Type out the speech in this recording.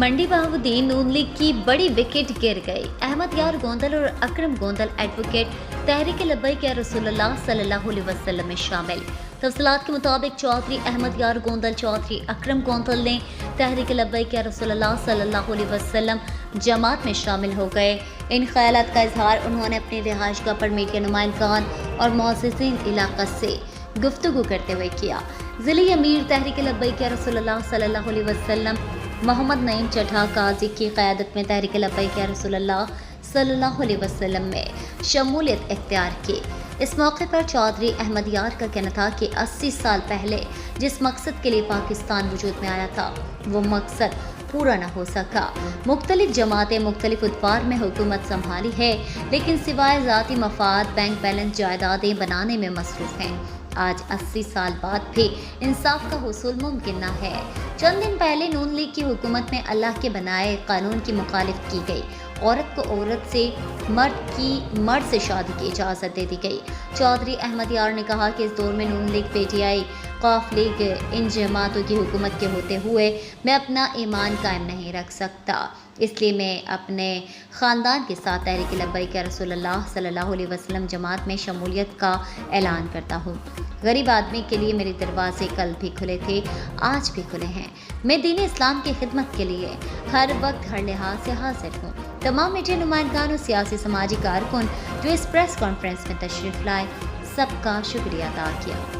मंडी बहाउद्दीन नून league की बड़ी wicket गिर गई। अहमद यार गोंदल और अकरम गोंदल एडवोकेट तहरीक लब्बैक या रसूलुल्लाह सल्लल्लाहु अलैहि वसल्लम में शामिल। तफसीलात के मुताबिक चौधरी अहमद यार गोंदल, चौधरी अकरम गोंदल ने तहरीक लब्बैक या रसूलुल्लाह सल्लल्लाहु अलैहि वसल्लम जमात में शामिल हो गए। इन ख्यालात का इजहार उन्होंने अपनी रिहाइशगाह पर मीडिया नुमाइंदगान और मुअज़्ज़िज़ीन इलाका से गुफ्तगू करते हुए किया। ज़िली अमीर तहरीक लब्बैक या रसूलुल्लाह सल्लल्लाहु अलैहि वसल्लम मोहम्मद नईम चड्ढा काजी की क़यादत में तहरीक लब्बैक या रसूलुल्लाह सल्लल्लाहु अलैहि वसल्लम में शमूलियत इख्तियार की। इस मौके पर चौधरी अहमद यार का कहना था कि 80 साल पहले जिस मकसद के लिए पाकिस्तान वजूद में आया था वो मकसद पूरा न हो सका। मुख्तलिफ जमातें मुख्तलिफ अदवार में हुकूमत संभाली है, लेकिन सिवाय ज़ाती मफाद बैंक बैलेंस जायदादें बनाने में मसरूफ़ हैं। आज 80 साल बाद भी इंसाफ का हुसूल मुमकिन न है। चंद दिन पहले नून लीग की हुकूमत में अल्लाह के बनाए कानून की मुखालिफ की गई। औरत को औरत से, मर्द से शादी की इजाज़त दे दी गई। चौधरी अहमद यार ने कहा कि इस दौर में नून लीग, पीटीआई, कौफ लीग, इन जमातों की हुकूमत के होते हुए मैं अपना ईमान कायम नहीं रख सकता, इसलिए मैं अपने ख़ानदान के साथ तहरीक लब्बैक या रसूलुल्लाह सल्लल्लाहु अलैहि वसल्लम जमात में शमूलियत का ऐलान करता हूँ। गरीब आदमी के लिए मेरे दरवाजे कल भी खुले थे, आज भी खुले हैं। मैं दीन इस्लाम की खिदमत के लिए हर वक्त हर लिहाज से हाजिर हूँ। तमाम मीडिया नुमाइंदगान और सियासी समाजी कारकुन जो इस प्रेस कॉन्फ्रेंस में तशरीफ़ लाए, सबका शुक्रिया अदा किया।